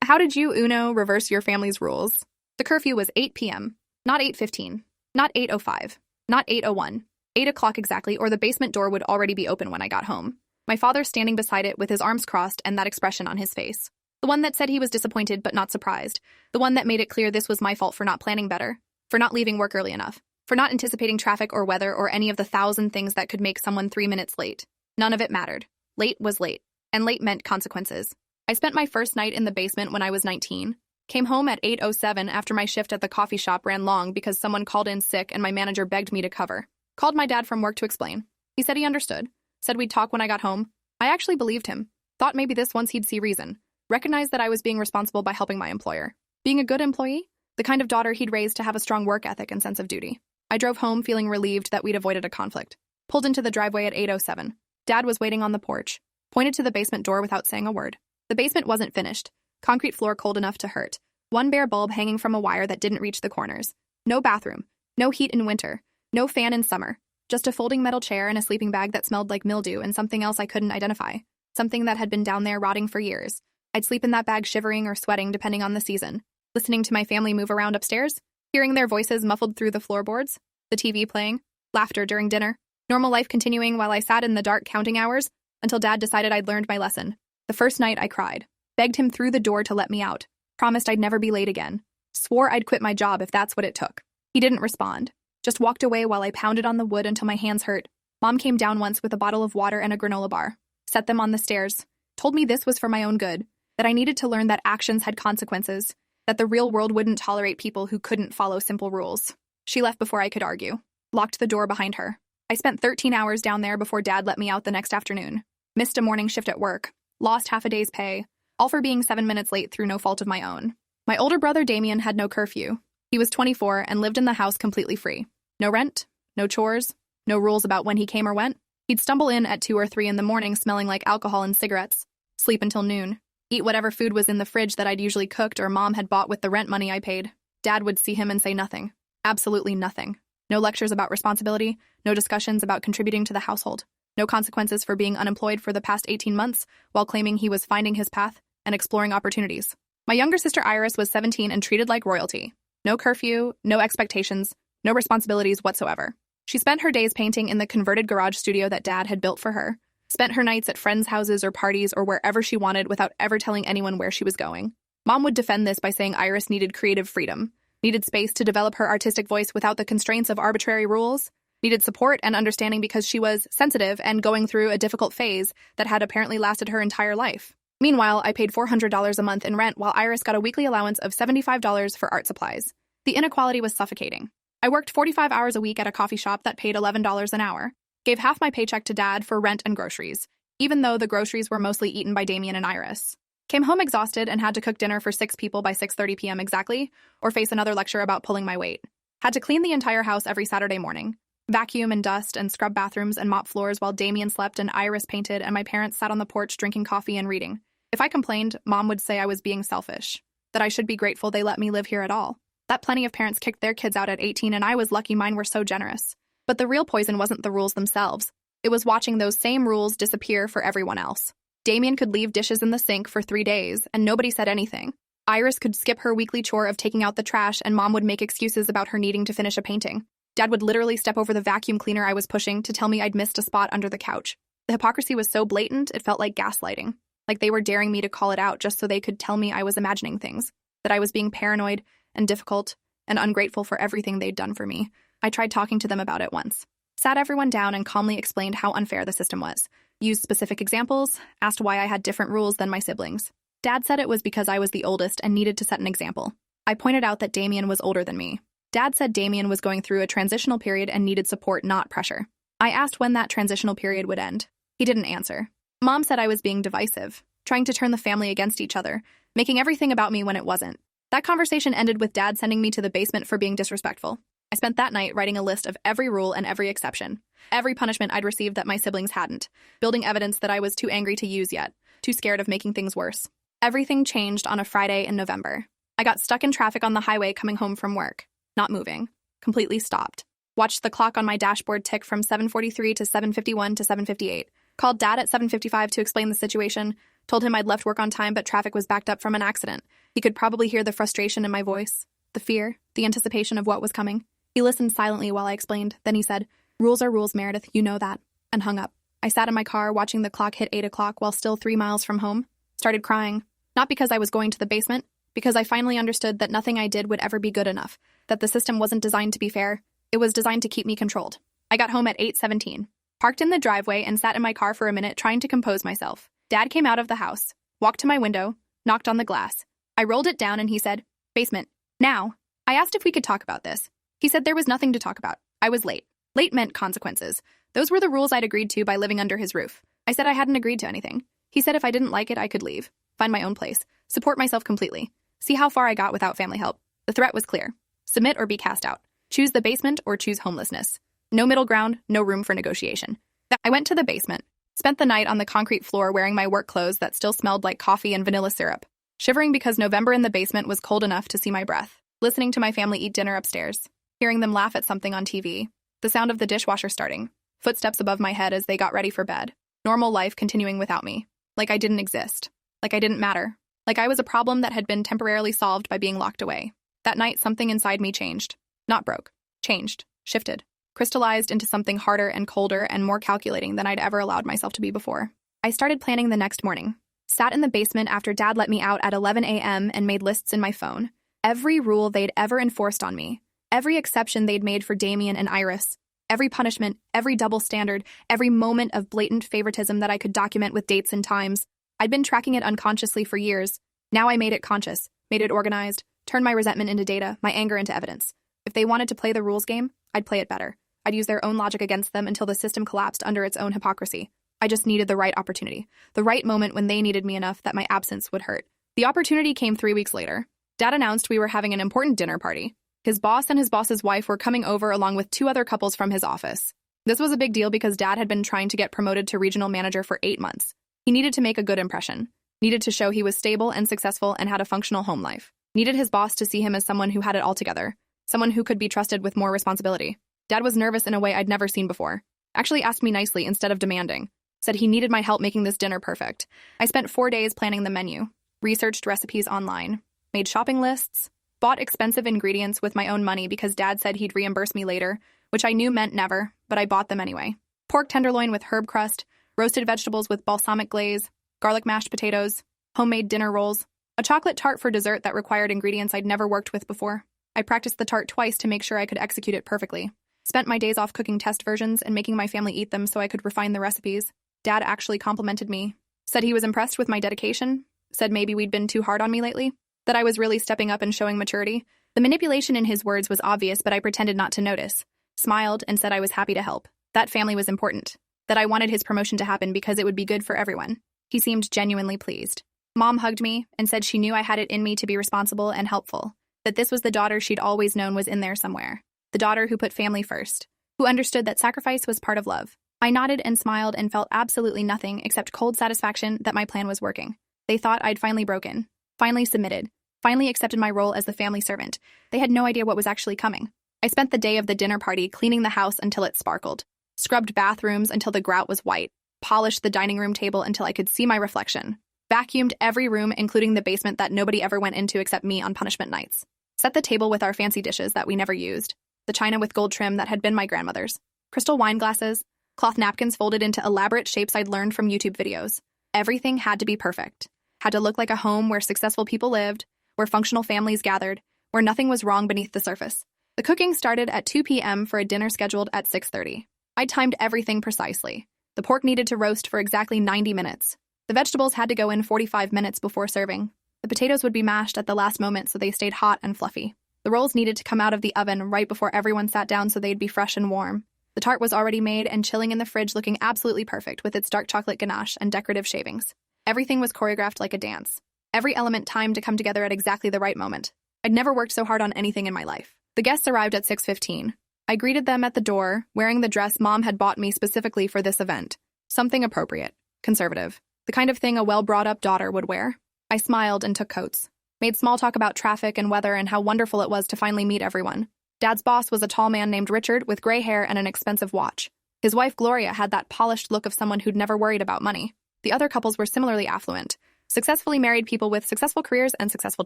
How did you, Uno, reverse your family's rules? The curfew was 8 p.m., not 8:15, not 8:05, not 8:01, 8 o'clock exactly, or the basement door would already be open when I got home. My father standing beside it with his arms crossed and that expression on his face. The one that said he was disappointed but not surprised. The one that made it clear this was my fault for not planning better, for not leaving work early enough, for not anticipating traffic or weather or any of the 1,000 things that could make someone 3 minutes late. None of it mattered. Late was late, and late meant consequences. I spent my first night in the basement when I was 19. Came home at 8:07 after my shift at the coffee shop ran long because someone called in sick and my manager begged me to cover. Called my dad from work to explain. He said he understood. Said we'd talk when I got home. I actually believed him. Thought maybe this once he'd see reason. Recognized that I was being responsible by helping my employer. Being a good employee? The kind of daughter he'd raised to have a strong work ethic and sense of duty. I drove home feeling relieved that we'd avoided a conflict. Pulled into the driveway at 8:07. Dad was waiting on the porch. Pointed to the basement door without saying a word. The basement wasn't finished. Concrete floor cold enough to hurt. One bare bulb hanging from a wire that didn't reach the corners. No bathroom. No heat in winter. No fan in summer. Just a folding metal chair and a sleeping bag that smelled like mildew and something else I couldn't identify. Something that had been down there rotting for years. I'd sleep in that bag shivering or sweating depending on the season. Listening to my family move around upstairs. Hearing their voices muffled through the floorboards. The TV playing. Laughter during dinner. Normal life continuing while I sat in the dark counting hours until Dad decided I'd learned my lesson. The first night I cried. Begged him through the door to let me out. Promised I'd never be late again. Swore I'd quit my job if that's what it took. He didn't respond. Just walked away while I pounded on the wood until my hands hurt. Mom came down once with a bottle of water and a granola bar. Set them on the stairs. Told me this was for my own good. That I needed to learn that actions had consequences. That the real world wouldn't tolerate people who couldn't follow simple rules. She left before I could argue. Locked the door behind her. I spent 13 hours down there before Dad let me out the next afternoon. Missed a morning shift at work. Lost half a day's pay. All for being 7 minutes late through no fault of my own. My older brother Damien had no curfew. He was 24 and lived in the house completely free. No rent, no chores, no rules about when he came or went. He'd stumble in at 2 or 3 in the morning smelling like alcohol and cigarettes. Sleep until noon. Eat whatever food was in the fridge that I'd usually cooked or Mom had bought with the rent money I paid. Dad would see him and say nothing. Absolutely nothing. No lectures about responsibility, no discussions about contributing to the household. No consequences for being unemployed for the past 18 months while claiming he was finding his path and exploring opportunities. My younger sister Iris was 17 and treated like royalty. No curfew, no expectations, no responsibilities whatsoever. She spent her days painting in the converted garage studio that Dad had built for her. Spent her nights at friends' houses or parties or wherever she wanted without ever telling anyone where she was going. Mom would defend this by saying Iris needed creative freedom, needed space to develop her artistic voice without the constraints of arbitrary rules, needed support and understanding because she was sensitive and going through a difficult phase that had apparently lasted her entire life. Meanwhile, I paid $400 a month in rent while Iris got a weekly allowance of $75 for art supplies. The inequality was suffocating. I worked 45 hours a week at a coffee shop that paid $11 an hour, gave half my paycheck to Dad for rent and groceries, even though the groceries were mostly eaten by Damien and Iris. Came home exhausted and had to cook dinner for 6 people by 6:30 p.m. exactly, or face another lecture about pulling my weight. Had to clean the entire house every Saturday morning. Vacuum and dust and scrub bathrooms and mop floors while Damien slept and Iris painted and my parents sat on the porch drinking coffee and reading. If I complained, Mom would say I was being selfish, that I should be grateful they let me live here at all, that plenty of parents kicked their kids out at 18 and I was lucky mine were so generous. But the real poison wasn't the rules themselves. It was watching those same rules disappear for everyone else. Damien could leave dishes in the sink for 3 days and nobody said anything. Iris could skip her weekly chore of taking out the trash and Mom would make excuses about her needing to finish a painting. Dad would literally step over the vacuum cleaner I was pushing to tell me I'd missed a spot under the couch. The hypocrisy was so blatant, it felt like gaslighting. Like they were daring me to call it out just so they could tell me I was imagining things, that I was being paranoid and difficult and ungrateful for everything they'd done for me. I tried talking to them about it once. Sat everyone down and calmly explained how unfair the system was. Used specific examples, asked why I had different rules than my siblings. Dad said it was because I was the oldest and needed to set an example. I pointed out that Damien was older than me. Dad said Damien was going through a transitional period and needed support, not pressure. I asked when that transitional period would end. He didn't answer. Mom said I was being divisive, trying to turn the family against each other, making everything about me when it wasn't. That conversation ended with Dad sending me to the basement for being disrespectful. I spent that night writing a list of every rule and every exception, every punishment I'd received that my siblings hadn't, building evidence that I was too angry to use yet, too scared of making things worse. Everything changed on a Friday in November. I got stuck in traffic on the highway coming home from work, not moving, completely stopped. Watched the clock on my dashboard tick from 7:43 to 7:51 to 7:58. Called Dad at 7:55 to explain the situation, Told him I'd left work on time, but traffic was backed up from an accident. He could probably hear the frustration in my voice, the fear, the anticipation of what was coming. He listened silently while I explained. Then he said, "Rules are rules, Meredith, you know that," and hung up. I sat in my car watching the clock hit 8 o'clock while still 3 miles from home. Started crying. Not because I was going to the basement, because I finally understood that nothing I did would ever be good enough, that the system wasn't designed to be fair. It was designed to keep me controlled. I got home at 8:17, parked in the driveway and sat in my car for a minute trying to compose myself. Dad came out of the house, walked to my window, knocked on the glass. I rolled it down and he said, "Basement. Now." I asked if we could talk about this. He said there was nothing to talk about. I was late. Late meant consequences. Those were the rules I'd agreed to by living under his roof. I said I hadn't agreed to anything. He said if I didn't like it, I could leave, find my own place, support myself completely, see how far I got without family help. The threat was clear. Submit or be cast out. Choose the basement or choose homelessness. No middle ground, no room for negotiation. I went to the basement, spent the night on the concrete floor wearing my work clothes that still smelled like coffee and vanilla syrup, shivering because November in the basement was cold enough to see my breath, listening to my family eat dinner upstairs, hearing them laugh at something on TV, the sound of the dishwasher starting, footsteps above my head as they got ready for bed, normal life continuing without me, like I didn't exist, like I didn't matter, like I was a problem that had been temporarily solved by being locked away. That night, something inside me changed. Not broke. Changed. Shifted. Crystallized into something harder and colder and more calculating than I'd ever allowed myself to be before. I started planning the next morning. Sat in the basement after Dad let me out at 11 a.m. and made lists in my phone. Every rule they'd ever enforced on me. Every exception they'd made for Damien and Iris. Every punishment, every double standard, every moment of blatant favoritism that I could document with dates and times. I'd been tracking it unconsciously for years. Now I made it conscious, made it organized, turned my resentment into data, my anger into evidence. If they wanted to play the rules game, I'd play it better. I'd use their own logic against them until the system collapsed under its own hypocrisy. I just needed the right opportunity, the right moment when they needed me enough that my absence would hurt. The opportunity came 3 weeks later. Dad announced we were having an important dinner party. His boss and his boss's wife were coming over along with 2 other couples from his office. This was a big deal because Dad had been trying to get promoted to regional manager for 8 months. He needed to make a good impression, needed to show he was stable and successful and had a functional home life, needed his boss to see him as someone who had it all together, someone who could be trusted with more responsibility. Dad was nervous in a way I'd never seen before. Actually asked me nicely instead of demanding. Said he needed my help making this dinner perfect. I spent 4 days planning the menu, researched recipes online, made shopping lists, bought expensive ingredients with my own money because Dad said he'd reimburse me later, which I knew meant never, but I bought them anyway. Pork tenderloin with herb crust, roasted vegetables with balsamic glaze, garlic mashed potatoes, homemade dinner rolls, a chocolate tart for dessert that required ingredients I'd never worked with before. I practiced the tart twice to make sure I could execute it perfectly. Spent my days off cooking test versions and making my family eat them so I could refine the recipes. Dad actually complimented me. Said he was impressed with my dedication. Said maybe we'd been too hard on me lately. That I was really stepping up and showing maturity. The manipulation in his words was obvious, but I pretended not to notice. Smiled and said I was happy to help. That family was important. That I wanted his promotion to happen because it would be good for everyone. He seemed genuinely pleased. Mom hugged me and said she knew I had it in me to be responsible and helpful. That this was the daughter she'd always known was in there somewhere. The daughter who put family first. Who understood that sacrifice was part of love. I nodded and smiled and felt absolutely nothing except cold satisfaction that my plan was working. They thought I'd finally broken. Finally submitted. Finally accepted my role as the family servant. They had no idea what was actually coming. I spent the day of the dinner party cleaning the house until it sparkled. Scrubbed bathrooms until the grout was white. Polished the dining room table until I could see my reflection. Vacuumed every room, including the basement that nobody ever went into except me on punishment nights. Set the table with our fancy dishes that we never used. The china with gold trim that had been my grandmother's. Crystal wine glasses. Cloth napkins folded into elaborate shapes I'd learned from YouTube videos. Everything had to be perfect. Had to look like a home where successful people lived, where functional families gathered, where nothing was wrong beneath the surface. The cooking started at 2 p.m. for a dinner scheduled at 6:30. I timed everything precisely. The pork needed to roast for exactly 90 minutes. The vegetables had to go in 45 minutes before serving. The potatoes would be mashed at the last moment so they stayed hot and fluffy. The rolls needed to come out of the oven right before everyone sat down so they'd be fresh and warm. The tart was already made and chilling in the fridge, looking absolutely perfect with its dark chocolate ganache and decorative shavings. Everything was choreographed like a dance. Every element timed to come together at exactly the right moment. I'd never worked so hard on anything in my life. The guests arrived at 6:15. I greeted them at the door, wearing the dress Mom had bought me specifically for this event. Something appropriate, conservative, the kind of thing a well-brought-up daughter would wear. I smiled and took coats. Made small talk about traffic and weather and how wonderful it was to finally meet everyone. Dad's boss was a tall man named Richard with gray hair and an expensive watch. His wife, Gloria, had that polished look of someone who'd never worried about money. The other couples were similarly affluent, Successfully married people with successful careers and successful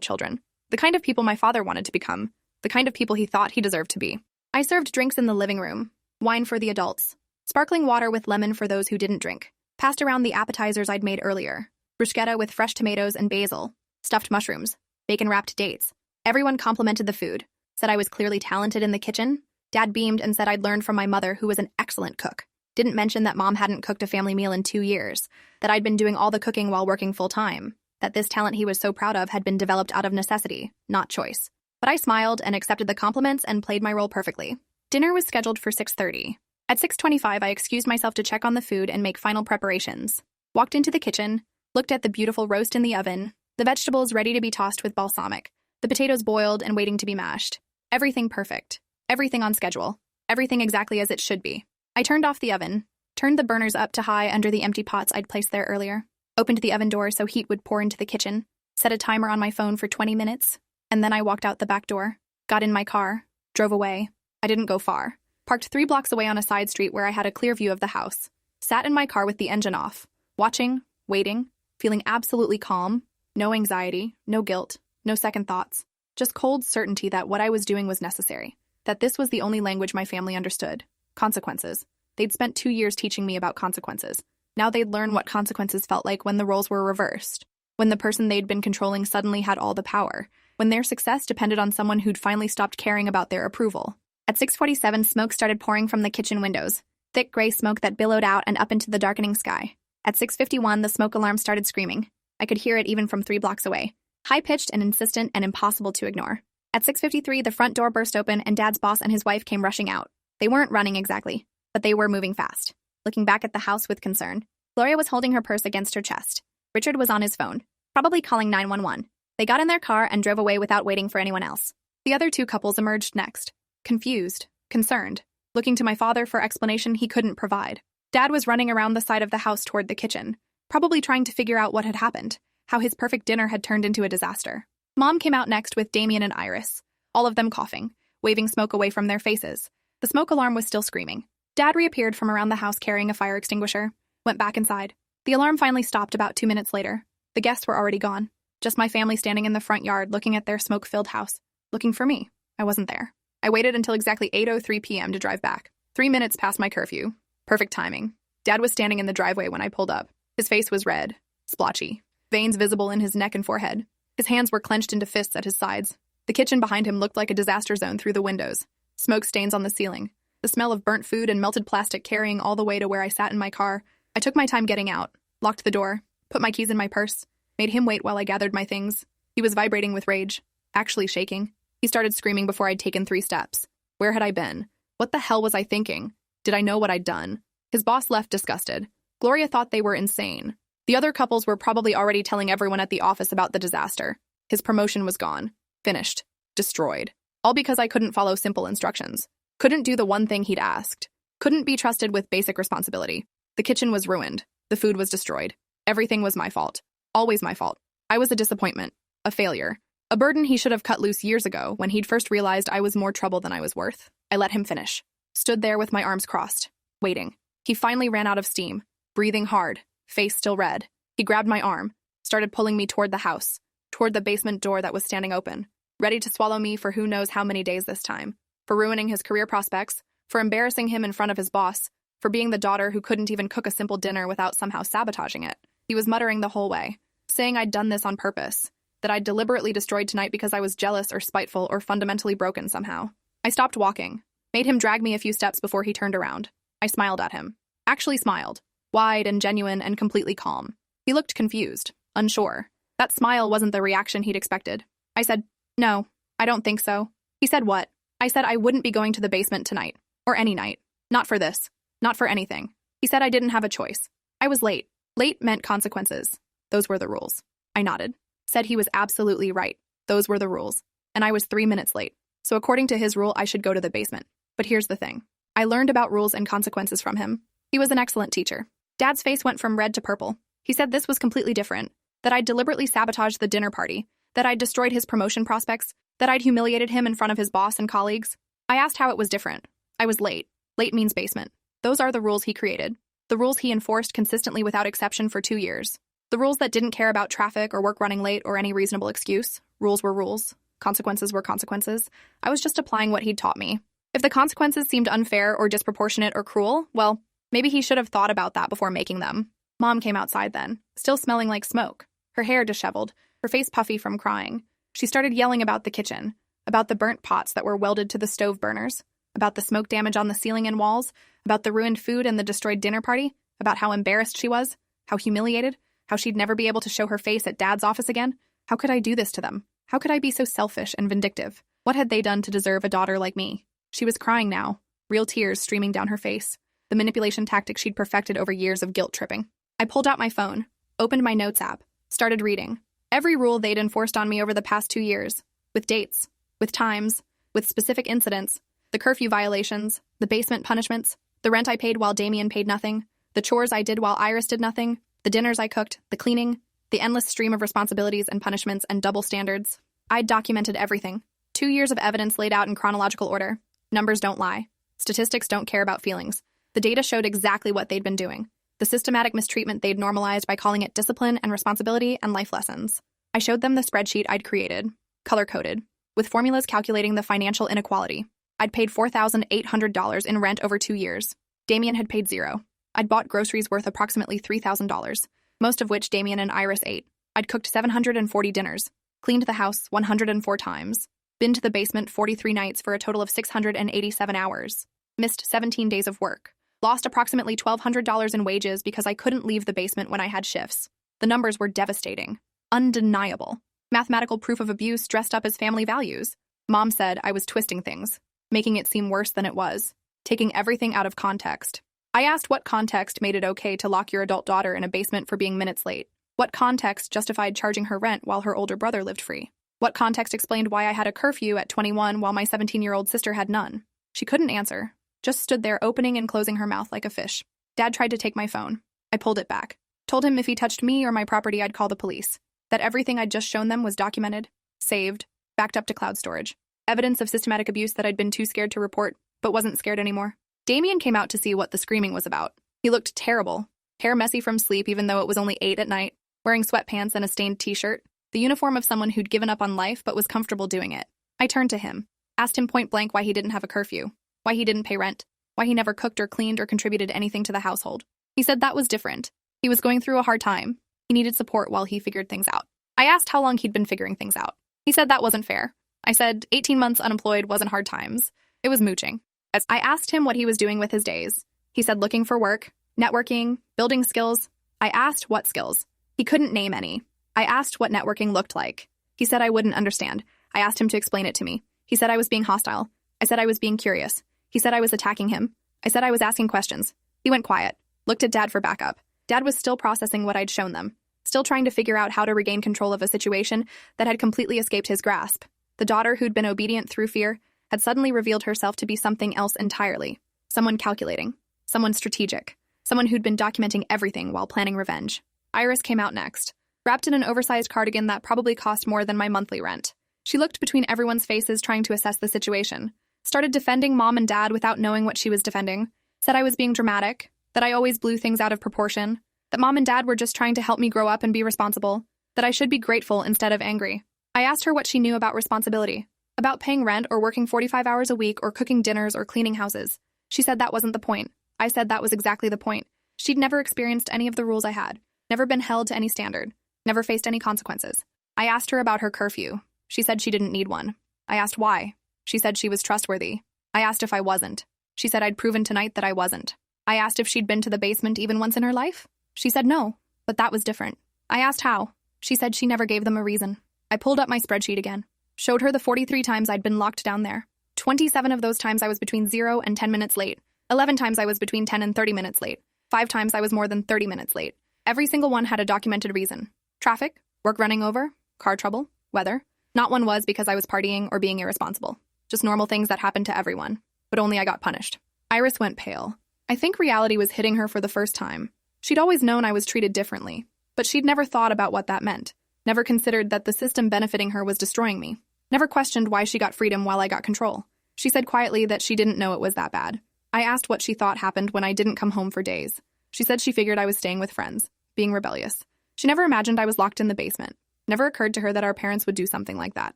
children. The kind of people my father wanted to become. The kind of people he thought he deserved to be. I served drinks in the living room. Wine for the adults. Sparkling water with lemon for those who didn't drink. Passed around the appetizers I'd made earlier. Bruschetta with fresh tomatoes and basil. Stuffed mushrooms. Bacon-wrapped dates. Everyone complimented the food. Said I was clearly talented in the kitchen. Dad beamed and said I'd learned from my mother, who was an excellent cook. Didn't mention that Mom hadn't cooked a family meal in 2 years. That I'd been doing all the cooking while working full-time. That this talent he was so proud of had been developed out of necessity, not choice. But I smiled and accepted the compliments and played my role perfectly. Dinner was scheduled for 6:30. At 6:25, I excused myself to check on the food and make final preparations. Walked into the kitchen, looked at the beautiful roast in the oven, the vegetables ready to be tossed with balsamic, the potatoes boiled and waiting to be mashed. Everything perfect. Everything on schedule. Everything exactly as it should be. I turned off the oven, turned the burners up to high under the empty pots I'd placed there earlier, opened the oven door so heat would pour into the kitchen, set a timer on my phone for 20 minutes, and then I walked out the back door, got in my car, drove away. I didn't go far. Parked 3 blocks away on a side street where I had a clear view of the house. Sat in my car with the engine off, watching, waiting, feeling absolutely calm, no anxiety, no guilt, no second thoughts. Just cold certainty that what I was doing was necessary. That this was the only language my family understood. Consequences. They'd spent 2 years teaching me about consequences. Now they'd learn what consequences felt like when the roles were reversed. When the person they'd been controlling suddenly had all the power. When their success depended on someone who'd finally stopped caring about their approval. At 6:47, smoke started pouring from the kitchen windows. Thick gray smoke that billowed out and up into the darkening sky. At 6:51, the smoke alarm started screaming. I could hear it even from 3 blocks away. High-pitched and insistent and impossible to ignore. At 6:53, the front door burst open and Dad's boss and his wife came rushing out. They weren't running exactly, but they were moving fast. Looking back at the house with concern. Gloria was holding her purse against her chest. Richard was on his phone, probably calling 911. They got in their car and drove away without waiting for anyone else. The other 2 couples emerged next. Confused, concerned, looking to my father for explanation he couldn't provide. Dad was running around the side of the house toward the kitchen, probably trying to figure out what had happened, how his perfect dinner had turned into a disaster. Mom came out next with Damien and Iris, all of them coughing, waving smoke away from their faces. The smoke alarm was still screaming. Dad reappeared from around the house carrying a fire extinguisher, went back inside. The alarm finally stopped about 2 minutes later. The guests were already gone. Just my family standing in the front yard looking at their smoke-filled house, looking for me. I wasn't there. I waited until exactly 8:03 p.m. to drive back. 3 minutes past my curfew. Perfect timing. Dad was standing in the driveway when I pulled up. His face was red, splotchy, veins visible in his neck and forehead. His hands were clenched into fists at his sides. The kitchen behind him looked like a disaster zone through the windows. Smoke stains on the ceiling. The smell of burnt food and melted plastic carrying all the way to where I sat in my car. I took my time getting out, locked the door, put my keys in my purse, made him wait while I gathered my things. He was vibrating with rage, actually shaking. He started screaming before I'd taken 3 steps. Where had I been? What the hell was I thinking? Did I know what I'd done? His boss left disgusted. Gloria thought they were insane. The other couples were probably already telling everyone at the office about the disaster. His promotion was gone. Finished. Destroyed. All because I couldn't follow simple instructions. Couldn't do the one thing he'd asked. Couldn't be trusted with basic responsibility. The kitchen was ruined. The food was destroyed. Everything was my fault. Always my fault. I was a disappointment. A failure. A burden he should have cut loose years ago when he'd first realized I was more trouble than I was worth. I let him finish. Stood there with my arms crossed, waiting. He finally ran out of steam, breathing hard, face still red. He grabbed my arm, started pulling me toward the house, toward the basement door that was standing open, ready to swallow me for who knows how many days this time, for ruining his career prospects, for embarrassing him in front of his boss, for being the daughter who couldn't even cook a simple dinner without somehow sabotaging it. He was muttering the whole way, saying I'd done this on purpose, that I'd deliberately destroyed tonight because I was jealous or spiteful or fundamentally broken somehow. I stopped walking, made him drag me a few steps before he turned around. I smiled at him. Actually smiled. Wide and genuine and completely calm. He looked confused, unsure. That smile wasn't the reaction he'd expected. I said, "No, I don't think so." He said what? I said I wouldn't be going to the basement tonight. Or any night. Not for this. Not for anything. He said I didn't have a choice. I was late. Late meant consequences. Those were the rules. I nodded. Said he was absolutely right. Those were the rules. And I was 3 minutes late. So according to his rule, I should go to the basement. But here's the thing. I learned about rules and consequences from him. He was an excellent teacher. Dad's face went from red to purple. He said this was completely different. That I'd deliberately sabotaged the dinner party. That I'd destroyed his promotion prospects. That I'd humiliated him in front of his boss and colleagues. I asked how it was different. I was late. Late means basement. Those are the rules he created. The rules he enforced consistently without exception for 2 years. The rules that didn't care about traffic or work running late or any reasonable excuse. Rules were rules. Consequences were consequences. I was just applying what he'd taught me. If the consequences seemed unfair or disproportionate or cruel, well, maybe he should have thought about that before making them. Mom came outside then, still smelling like smoke, her hair disheveled, her face puffy from crying. She started yelling about the kitchen, about the burnt pots that were welded to the stove burners, about the smoke damage on the ceiling and walls, about the ruined food and the destroyed dinner party, about how embarrassed she was, how humiliated, how she'd never be able to show her face at Dad's office again. How could I do this to them? How could I be so selfish and vindictive? What had they done to deserve a daughter like me? She was crying now, real tears streaming down her face, the manipulation tactic she'd perfected over years of guilt tripping. I pulled out my phone, opened my notes app, started reading. Every rule they'd enforced on me over the past 2 years, with dates, with times, with specific incidents, the curfew violations, the basement punishments, the rent I paid while Damien paid nothing, the chores I did while Iris did nothing, the dinners I cooked, the cleaning, the endless stream of responsibilities and punishments and double standards. I'd documented everything. 2 years of evidence laid out in chronological order. Numbers don't lie. Statistics don't care about feelings. The data showed exactly what they'd been doing. The systematic mistreatment they'd normalized by calling it discipline and responsibility and life lessons. I showed them the spreadsheet I'd created, color-coded, with formulas calculating the financial inequality. I'd paid $4,800 in rent over 2 years. Damien had paid $0. I'd bought groceries worth approximately $3,000, most of which Damien and Iris ate. I'd cooked 740 dinners, cleaned the house 104 times, been to the basement 43 nights for a total of 687 hours, missed 17 days of work, lost approximately $1,200 in wages because I couldn't leave the basement when I had shifts. The numbers were devastating, undeniable. Mathematical proof of abuse dressed up as family values. Mom said I was twisting things, making it seem worse than it was, taking everything out of context. I asked what context made it okay to lock your adult daughter in a basement for being minutes late. What context justified charging her rent while her older brother lived free? What context explained why I had a curfew at 21 while my 17-year-old sister had none? She couldn't answer, just stood there opening and closing her mouth like a fish. Dad tried to take my phone. I pulled it back. Told him if he touched me or my property, I'd call the police. That everything I'd just shown them was documented, saved, backed up to cloud storage. Evidence of systematic abuse that I'd been too scared to report, but wasn't scared anymore. Damien came out to see what the screaming was about. He looked terrible. Hair messy from sleep even though it was only 8 at night, wearing sweatpants and a stained t-shirt, the uniform of someone who'd given up on life but was comfortable doing it. I turned to him, asked him point blank why he didn't have a curfew, why he didn't pay rent, why he never cooked or cleaned or contributed anything to the household. He said that was different. He was going through a hard time. He needed support while he figured things out. I asked how long he'd been figuring things out. He said that wasn't fair. I said 18 months unemployed wasn't hard times. It was mooching. As I asked him what he was doing with his days. He said looking for work, networking, building skills. I asked what skills. He couldn't name any. I asked what networking looked like. He said I wouldn't understand. I asked him to explain it to me. He said I was being hostile. I said I was being curious. He said I was attacking him. I said I was asking questions. He went quiet, looked at Dad for backup. Dad was still processing what I'd shown them, still trying to figure out how to regain control of a situation that had completely escaped his grasp. The daughter who'd been obedient through fear had suddenly revealed herself to be something else entirely. Someone calculating, someone strategic, someone who'd been documenting everything while planning revenge. Iris came out next, wrapped in an oversized cardigan that probably cost more than my monthly rent. She looked between everyone's faces trying to assess the situation, started defending Mom and Dad without knowing what she was defending, said I was being dramatic, that I always blew things out of proportion, that Mom and Dad were just trying to help me grow up and be responsible, that I should be grateful instead of angry. I asked her what she knew about responsibility, about paying rent or working 45 hours a week or cooking dinners or cleaning houses. She said that wasn't the point. I said that was exactly the point. She'd never experienced any of the rules I had, never been held to any standard, never faced any consequences. I asked her about her curfew. She said she didn't need one. I asked why. She said she was trustworthy. I asked if I wasn't. She said I'd proven tonight that I wasn't. I asked if she'd been to the basement even once in her life. She said no, but that was different. I asked how. She said she never gave them a reason. I pulled up my spreadsheet again, showed her the 43 times I'd been locked down there. 27 of those times I was between 0 and 10 minutes late. 11 times I was between 10 and 30 minutes late. 5 times I was more than 30 minutes late. Every single one had a documented reason. Traffic, work running over, car trouble, weather. Not one was because I was partying or being irresponsible. Just normal things that happened to everyone. But only I got punished. Iris went pale. I think reality was hitting her for the first time. She'd always known I was treated differently, but she'd never thought about what that meant. Never considered that the system benefiting her was destroying me. Never questioned why she got freedom while I got control. She said quietly that she didn't know it was that bad. I asked what she thought happened when I didn't come home for days. She said she figured I was staying with friends, being rebellious. She never imagined I was locked in the basement. Never occurred to her that our parents would do something like that.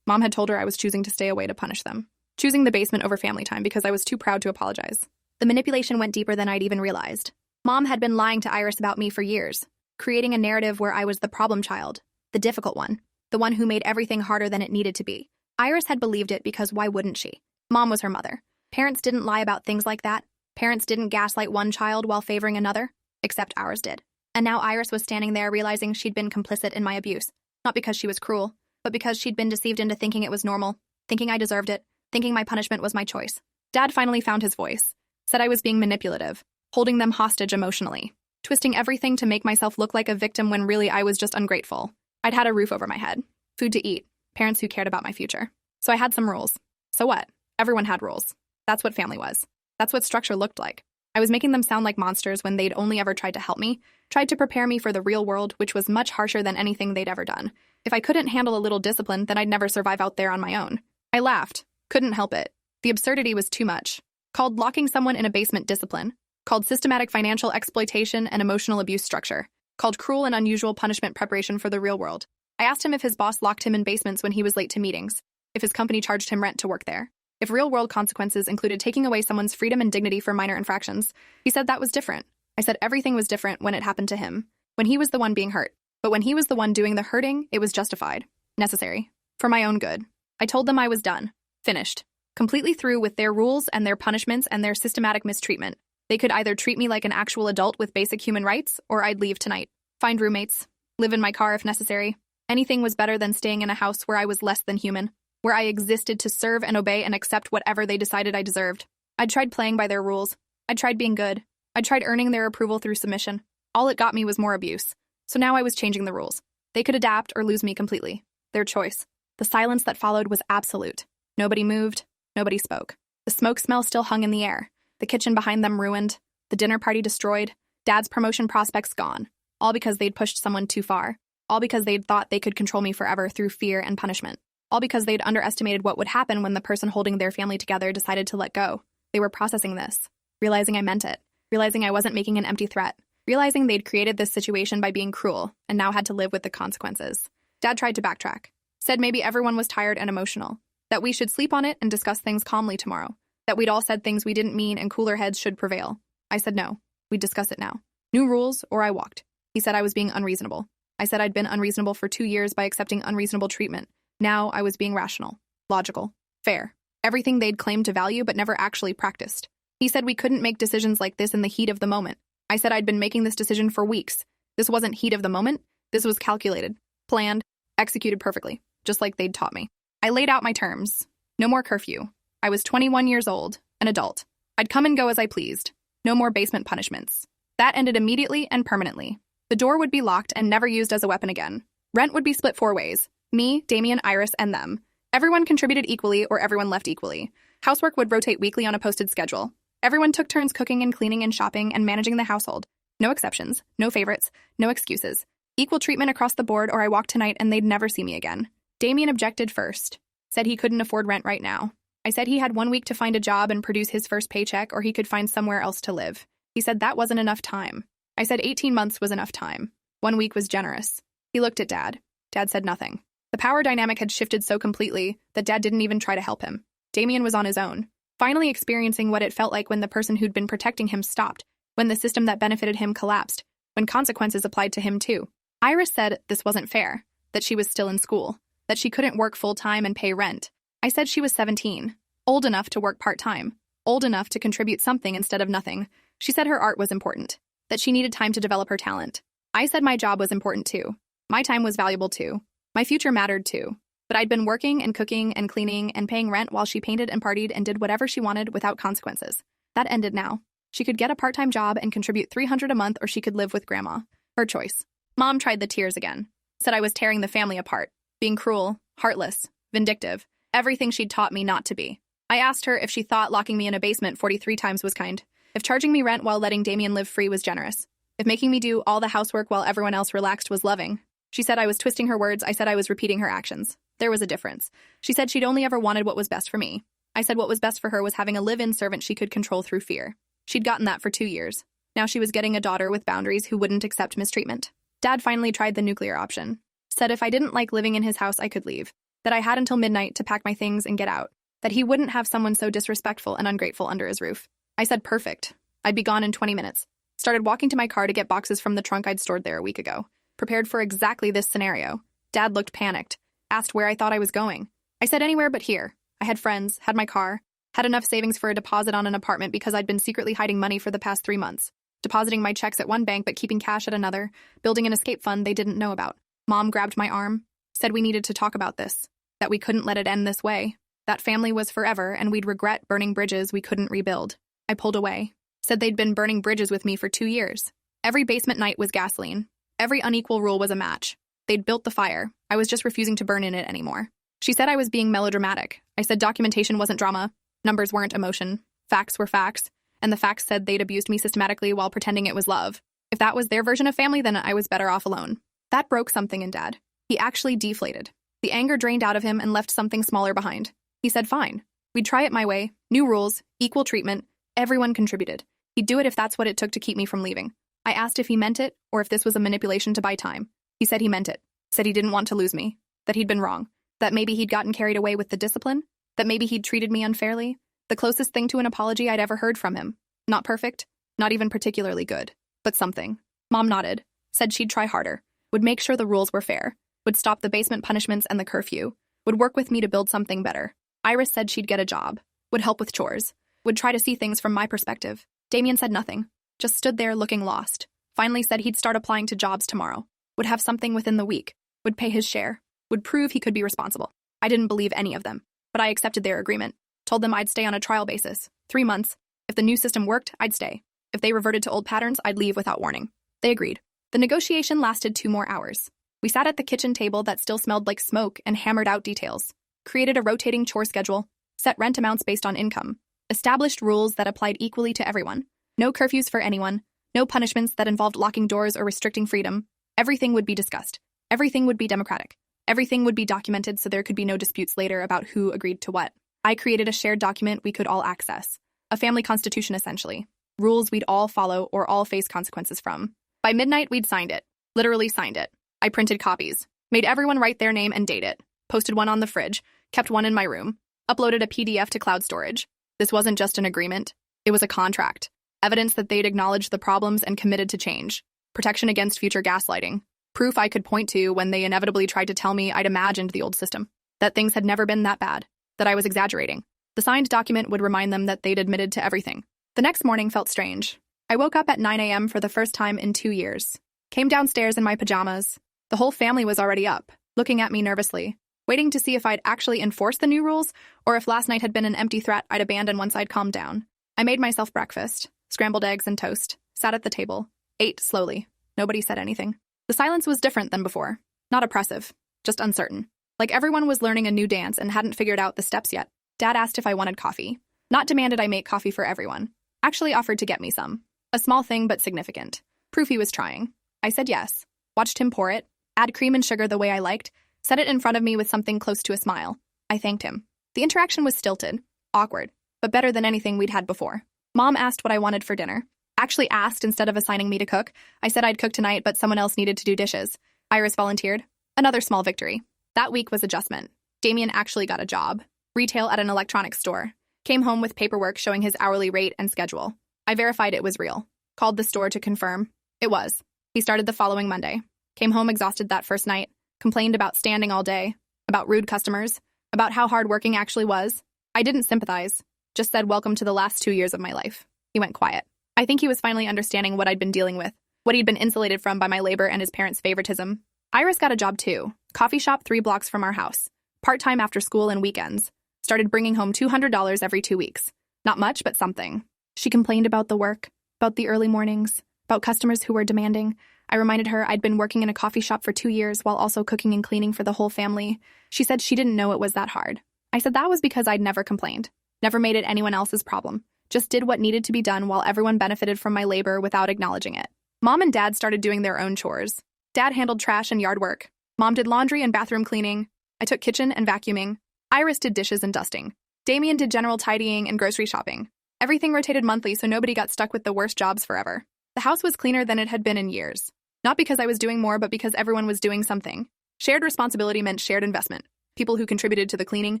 Mom had told her I was choosing to stay away to punish them. Choosing the basement over family time because I was too proud to apologize. The manipulation went deeper than I'd even realized. Mom had been lying to Iris about me for years, creating a narrative where I was the problem child, the difficult one, the one who made everything harder than it needed to be. Iris had believed it because why wouldn't she? Mom was her mother. Parents didn't lie about things like that. Parents didn't gaslight one child while favoring another, except ours did. And now Iris was standing there realizing she'd been complicit in my abuse, not because she was cruel, but because she'd been deceived into thinking it was normal, thinking I deserved it, thinking my punishment was my choice. Dad finally found his voice, said I was being manipulative, holding them hostage emotionally, twisting everything to make myself look like a victim when really I was just ungrateful. I'd had a roof over my head, food to eat, parents who cared about my future. So I had some rules. So what? Everyone had rules. That's what family was. That's what structure looked like. I was making them sound like monsters when they'd only ever tried to help me, tried to prepare me for the real world, which was much harsher than anything they'd ever done. If I couldn't handle a little discipline, then I'd never survive out there on my own. I laughed. Couldn't help it. The absurdity was too much. Called locking someone in a basement discipline. Called systematic financial exploitation and emotional abuse structure. Called cruel and unusual punishment preparation for the real world. I asked him if his boss locked him in basements when he was late to meetings, if his company charged him rent to work there, if real-world consequences included taking away someone's freedom and dignity for minor infractions. He said that was different. I said everything was different when it happened to him, when he was the one being hurt. But when he was the one doing the hurting, it was justified, necessary, for my own good. I told them I was done, finished, completely through with their rules and their punishments and their systematic mistreatment. They could either treat me like an actual adult with basic human rights, or I'd leave tonight, find roommates, live in my car if necessary. Anything was better than staying in a house where I was less than human, where I existed to serve and obey and accept whatever they decided I deserved. I'd tried playing by their rules. I'd tried being good. I'd tried earning their approval through submission. All it got me was more abuse. So now I was changing the rules. They could adapt or lose me completely. Their choice. The silence that followed was absolute. Nobody moved. Nobody spoke. The smoke smell still hung in the air. The kitchen behind them ruined. The dinner party destroyed. Dad's promotion prospects gone. All because they'd pushed someone too far. All because they'd thought they could control me forever through fear and punishment. All because they'd underestimated what would happen when the person holding their family together decided to let go. They were processing this, realizing I meant it, realizing I wasn't making an empty threat, realizing they'd created this situation by being cruel and now had to live with the consequences. Dad tried to backtrack, said maybe everyone was tired and emotional, that we should sleep on it and discuss things calmly tomorrow, that we'd all said things we didn't mean and cooler heads should prevail. I said no, we'd discuss it now. New rules or I walked. He said I was being unreasonable. I said I'd been unreasonable for 2 years by accepting unreasonable treatment. Now I was being rational, logical, fair. Everything they'd claimed to value but never actually practiced. He said we couldn't make decisions like this in the heat of the moment. I said I'd been making this decision for weeks. This wasn't heat of the moment. This was calculated, planned, executed perfectly, just like they'd taught me. I laid out my terms. No more curfew. I was 21 years old, an adult. I'd come and go as I pleased. No more basement punishments. That ended immediately and permanently. The door would be locked and never used as a weapon again. Rent would be split 4 ways. Me, Damien, Iris, and them. Everyone contributed equally or everyone left equally. Housework would rotate weekly on a posted schedule. Everyone took turns cooking and cleaning and shopping and managing the household. No exceptions, no favorites, no excuses. Equal treatment across the board or I walked tonight and they'd never see me again. Damien objected first. Said he couldn't afford rent right now. I said he had 1 week to find a job and produce his first paycheck or he could find somewhere else to live. He said that wasn't enough time. I said 18 months was enough time. 1 week was generous. He looked at Dad. Dad said nothing. The power dynamic had shifted so completely that Dad didn't even try to help him. Damien was on his own, finally experiencing what it felt like when the person who'd been protecting him stopped, when the system that benefited him collapsed, when consequences applied to him too. Iris said this wasn't fair, that she was still in school, that she couldn't work full-time and pay rent. I said she was 17, old enough to work part-time, old enough to contribute something instead of nothing. She said her art was important, that she needed time to develop her talent. I said my job was important too. My time was valuable too. My future mattered too. But I'd been working and cooking and cleaning and paying rent while she painted and partied and did whatever she wanted without consequences. That ended now. She could get a part-time job and contribute $300 a month or she could live with Grandma. Her choice. Mom tried the tears again. Said I was tearing the family apart. Being cruel, heartless, vindictive. Everything she'd taught me not to be. I asked her if she thought locking me in a basement 43 times was kind. If charging me rent while letting Damien live free was generous. If making me do all the housework while everyone else relaxed was loving. She said I was twisting her words. I said I was repeating her actions. There was a difference. She said she'd only ever wanted what was best for me. I said what was best for her was having a live-in servant she could control through fear. She'd gotten that for 2 years. Now she was getting a daughter with boundaries who wouldn't accept mistreatment. Dad finally tried the nuclear option. Said if I didn't like living in his house, I could leave. That I had until midnight to pack my things and get out. That he wouldn't have someone so disrespectful and ungrateful under his roof. I said perfect. I'd be gone in 20 minutes. Started walking to my car to get boxes from the trunk I'd stored there a week ago. Prepared for exactly this scenario. Dad looked panicked. Asked where I thought I was going. I said anywhere but here. I had friends, had my car, had enough savings for a deposit on an apartment because I'd been secretly hiding money for the past 3 months. Depositing my checks at one bank but keeping cash at another. Building an escape fund they didn't know about. Mom grabbed my arm. Said we needed to talk about this. That we couldn't let it end this way. That family was forever and we'd regret burning bridges we couldn't rebuild. I pulled away. Said they'd been burning bridges with me for 2 years. Every basement night was gasoline. Every unequal rule was a match. They'd built the fire. I was just refusing to burn in it anymore. She said I was being melodramatic. I said documentation wasn't drama. Numbers weren't emotion. Facts were facts. And the facts said they'd abused me systematically while pretending it was love. If that was their version of family, then I was better off alone. That broke something in Dad. He actually deflated. The anger drained out of him and left something smaller behind. He said fine. We'd try it my way. New rules, equal treatment. Everyone contributed. He'd do it if that's what it took to keep me from leaving. I asked if he meant it or if this was a manipulation to buy time. He said he meant it. Said he didn't want to lose me. That he'd been wrong. That maybe he'd gotten carried away with the discipline. That maybe he'd treated me unfairly. The closest thing to an apology I'd ever heard from him. Not perfect. Not even particularly good. But something. Mom nodded. Said she'd try harder. Would make sure the rules were fair. Would stop the basement punishments and the curfew. Would work with me to build something better. Iris said she'd get a job. Would help with chores. Would try to see things from my perspective. Damien said nothing. Just stood there looking lost. Finally said he'd start applying to jobs tomorrow. Would have something within the week. Would pay his share. Would prove he could be responsible. I didn't believe any of them. But I accepted their agreement. Told them I'd stay on a trial basis. 3 months. If the new system worked, I'd stay. If they reverted to old patterns, I'd leave without warning. They agreed. The negotiation lasted 2 more hours. We sat at the kitchen table that still smelled like smoke and hammered out details. Created a rotating chore schedule. Set rent amounts based on income. Established rules that applied equally to everyone. No curfews for anyone. No punishments that involved locking doors or restricting freedom. Everything would be discussed. Everything would be democratic. Everything would be documented so there could be no disputes later about who agreed to what. I created a shared document we could all access. A family constitution, essentially. Rules we'd all follow or all face consequences from. By midnight, we'd signed it. Literally signed it. I printed copies. Made everyone write their name and date it. Posted one on the fridge. Kept one in my room. Uploaded a PDF to cloud storage. This wasn't just an agreement. It was a contract. Evidence that they'd acknowledged the problems and committed to change. Protection against future gaslighting. Proof I could point to when they inevitably tried to tell me I'd imagined the old system. That things had never been that bad. That I was exaggerating. The signed document would remind them that they'd admitted to everything. The next morning felt strange. I woke up at 9 a.m. for the first time in 2 years. Came downstairs in my pajamas. The whole family was already up, looking at me nervously, waiting to see if I'd actually enforce the new rules or if last night had been an empty threat I'd abandon once I'd calmed down. I made myself breakfast, scrambled eggs and toast, sat at the table, ate slowly. Nobody said anything. The silence was different than before. Not oppressive, just uncertain. Like everyone was learning a new dance and hadn't figured out the steps yet. Dad asked if I wanted coffee. Not demanded I make coffee for everyone. Actually offered to get me some. A small thing but significant. Proof he was trying. I said yes. Watched him pour it, add cream and sugar the way I liked, set it in front of me with something close to a smile. I thanked him. The interaction was stilted, awkward, but better than anything we'd had before. Mom asked what I wanted for dinner. Actually asked instead of assigning me to cook. I said I'd cook tonight, but someone else needed to do dishes. Iris volunteered. Another small victory. That week was adjustment. Damien actually got a job. Retail at an electronics store. Came home with paperwork showing his hourly rate and schedule. I verified it was real. Called the store to confirm. It was. He started the following Monday. Came home exhausted that first night. Complained about standing all day. About rude customers. About how hard working actually was. I didn't sympathize. Just said welcome to the last 2 years of my life. He went quiet. I think he was finally understanding what I'd been dealing with. What he'd been insulated from by my labor and his parents' favoritism. Iris got a job too. Coffee shop 3 blocks from our house. Part-time after school and weekends. Started bringing home $200 every 2 weeks. Not much, but something. She complained about the work, about the early mornings, about customers who were demanding. I reminded her I'd been working in a coffee shop for 2 years while also cooking and cleaning for the whole family. She said she didn't know it was that hard. I said that was because I'd never complained. Never made it anyone else's problem. Just did what needed to be done while everyone benefited from my labor without acknowledging it. Mom and Dad started doing their own chores. Dad handled trash and yard work. Mom did laundry and bathroom cleaning. I took kitchen and vacuuming. Iris did dishes and dusting. Damien did general tidying and grocery shopping. Everything rotated monthly so nobody got stuck with the worst jobs forever. The house was cleaner than it had been in years. Not because I was doing more, but because everyone was doing something. Shared responsibility meant shared investment. People who contributed to the cleaning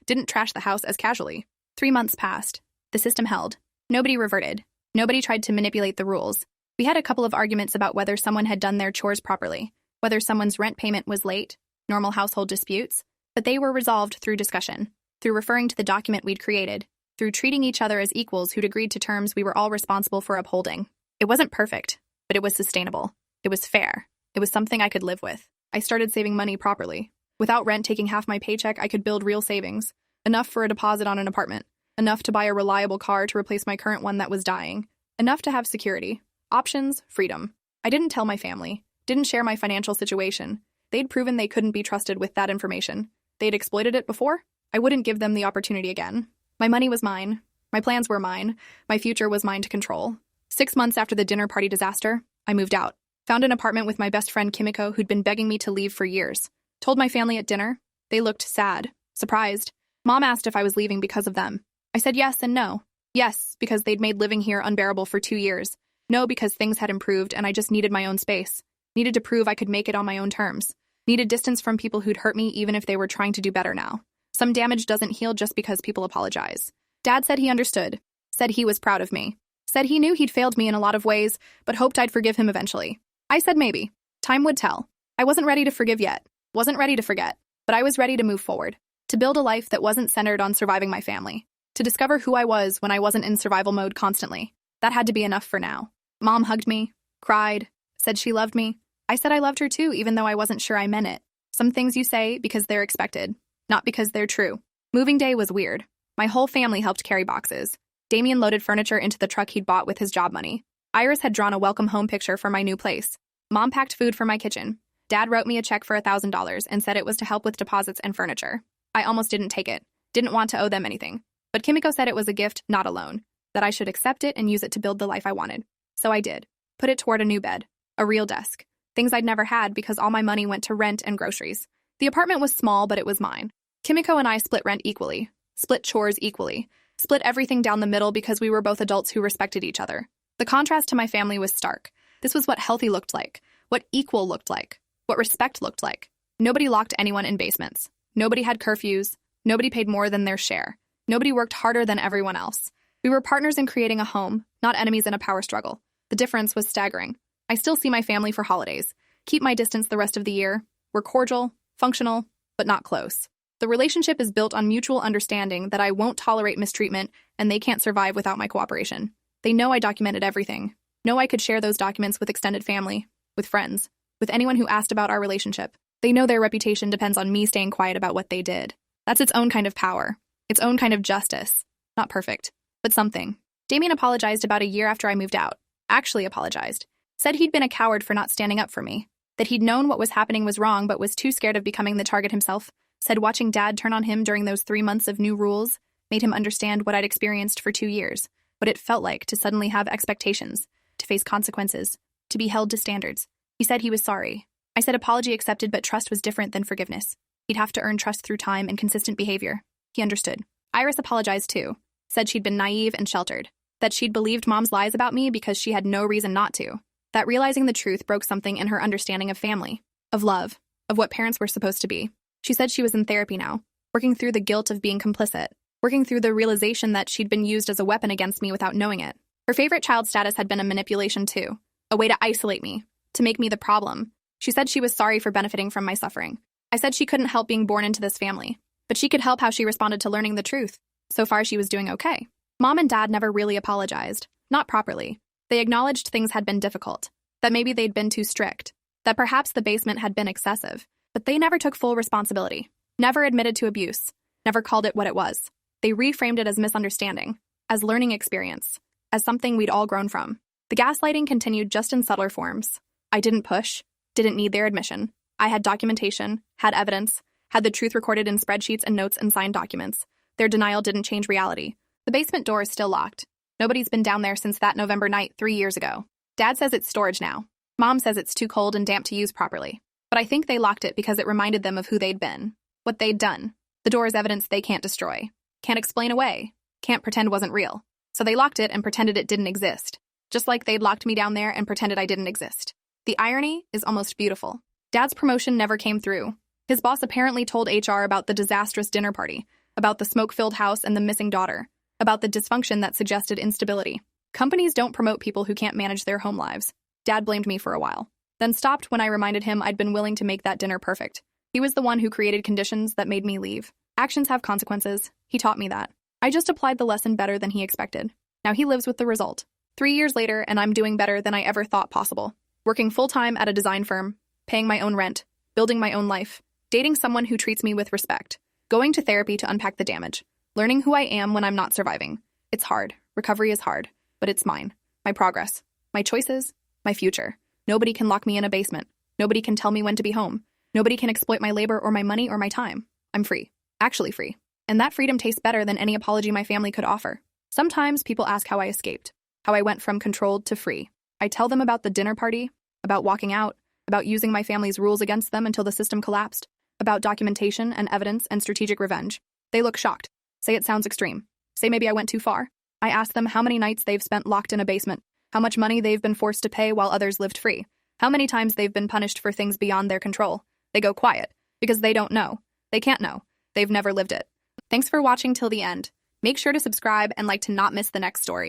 didn't trash the house as casually. 3 months passed. The system held. Nobody reverted. Nobody tried to manipulate the rules. We had a couple of arguments about whether someone had done their chores properly, whether someone's rent payment was late, normal household disputes, but they were resolved through discussion, through referring to the document we'd created, through treating each other as equals who'd agreed to terms we were all responsible for upholding. It wasn't perfect, but it was sustainable. It was fair. It was something I could live with. I started saving money properly. Without rent taking half my paycheck, I could build real savings. Enough for a deposit on an apartment. Enough to buy a reliable car to replace my current one that was dying. Enough to have security. Options, freedom. I didn't tell my family. Didn't share my financial situation. They'd proven they couldn't be trusted with that information. They'd exploited it before. I wouldn't give them the opportunity again. My money was mine. My plans were mine. My future was mine to control. 6 months after the dinner party disaster, I moved out. Found an apartment with my best friend Kimiko, who'd been begging me to leave for years. Told my family at dinner. They looked sad, surprised. Mom asked if I was leaving because of them. I said yes and no. Yes, because they'd made living here unbearable for 2 years. No, because things had improved and I just needed my own space. Needed to prove I could make it on my own terms. Needed distance from people who'd hurt me even if they were trying to do better now. Some damage doesn't heal just because people apologize. Dad said he understood. Said he was proud of me. Said he knew he'd failed me in a lot of ways, but hoped I'd forgive him eventually. I said maybe. Time would tell. I wasn't ready to forgive yet. Wasn't ready to forget. But I was ready to move forward. To build a life that wasn't centered on surviving my family. To discover who I was when I wasn't in survival mode constantly. That had to be enough for now. Mom hugged me, cried, said she loved me. I said I loved her too, even though I wasn't sure I meant it. Some things you say because they're expected, not because they're true. Moving day was weird. My whole family helped carry boxes. Damien loaded furniture into the truck he'd bought with his job money. Iris had drawn a welcome home picture for my new place. Mom packed food for my kitchen. Dad wrote me a check for $1,000 and said it was to help with deposits and furniture. I almost didn't take it. Didn't want to owe them anything. But Kimiko said it was a gift, not a loan. That I should accept it and use it to build the life I wanted. So I did. Put it toward a new bed. A real desk. Things I'd never had because all my money went to rent and groceries. The apartment was small, but it was mine. Kimiko and I split rent equally. Split chores equally. Split everything down the middle because we were both adults who respected each other. The contrast to my family was stark. This was what healthy looked like. What equal looked like. What respect looked like. Nobody locked anyone in basements. Nobody had curfews. Nobody paid more than their share. Nobody worked harder than everyone else. We were partners in creating a home, not enemies in a power struggle. The difference was staggering. I still see my family for holidays. Keep my distance the rest of the year. We're cordial, functional, but not close. The relationship is built on mutual understanding that I won't tolerate mistreatment and they can't survive without my cooperation. They know I documented everything. Know I could share those documents with extended family, with friends, with anyone who asked about our relationship. They know their reputation depends on me staying quiet about what they did. That's its own kind of power. Its own kind of justice. Not perfect, but something. Damien apologized about a year after I moved out. Actually apologized. Said he'd been a coward for not standing up for me. That he'd known what was happening was wrong but was too scared of becoming the target himself. Said watching Dad turn on him during those 3 months of new rules made him understand what I'd experienced for 2 years. What it felt like to suddenly have expectations, to face consequences, to be held to standards. He said he was sorry. I said apology accepted, but trust was different than forgiveness. He'd have to earn trust through time and consistent behavior. He understood. Iris apologized too. Said she'd been naive and sheltered. That she'd believed Mom's lies about me because she had no reason not to. That realizing the truth broke something in her understanding of family, of love, of what parents were supposed to be. She said she was in therapy now, working through the guilt of being complicit, working through the realization that she'd been used as a weapon against me without knowing it. Her favorite child status had been a manipulation too, a way to isolate me, to make me the problem. She said she was sorry for benefiting from my suffering. I said she couldn't help being born into this family, but she could help how she responded to learning the truth. So far, she was doing okay. Mom and Dad never really apologized, not properly. They acknowledged things had been difficult, that maybe they'd been too strict, that perhaps the basement had been excessive, but they never took full responsibility, never admitted to abuse, never called it what it was. They reframed it as misunderstanding, as learning experience, as something we'd all grown from. The gaslighting continued just in subtler forms. I didn't push, didn't need their admission. I had documentation, had evidence, had the truth recorded in spreadsheets and notes and signed documents. Their denial didn't change reality. The basement door is still locked. Nobody's been down there since that November night 3 years ago. Dad says it's storage now. Mom says it's too cold and damp to use properly. But I think they locked it because it reminded them of who they'd been, what they'd done. The door is evidence they can't destroy, can't explain away, can't pretend wasn't real. So they locked it and pretended it didn't exist, just like they'd locked me down there and pretended I didn't exist. The irony is almost beautiful. Dad's promotion never came through. His boss apparently told HR about the disastrous dinner party, about the smoke-filled house and the missing daughter, about the dysfunction that suggested instability. Companies don't promote people who can't manage their home lives. Dad blamed me for a while, then stopped when I reminded him I'd been willing to make that dinner perfect. He was the one who created conditions that made me leave. Actions have consequences. He taught me that. I just applied the lesson better than he expected. Now he lives with the result. 3 years later, and I'm doing better than I ever thought possible. Working full-time at a design firm, paying my own rent, building my own life, dating someone who treats me with respect, going to therapy to unpack the damage, learning who I am when I'm not surviving. It's hard. Recovery is hard, but it's mine. My progress, my choices, my future. Nobody can lock me in a basement. Nobody can tell me when to be home. Nobody can exploit my labor or my money or my time. I'm free. Actually free. And that freedom tastes better than any apology my family could offer. Sometimes people ask how I escaped, how I went from controlled to free. I tell them about the dinner party, about walking out, about using my family's rules against them until the system collapsed, about documentation and evidence and strategic revenge. They look shocked, say it sounds extreme, say maybe I went too far. I ask them how many nights they've spent locked in a basement, how much money they've been forced to pay while others lived free, how many times they've been punished for things beyond their control. They go quiet, because they don't know. They can't know. They've never lived it. Thanks for watching till the end. Make sure to subscribe and like to not miss the next story.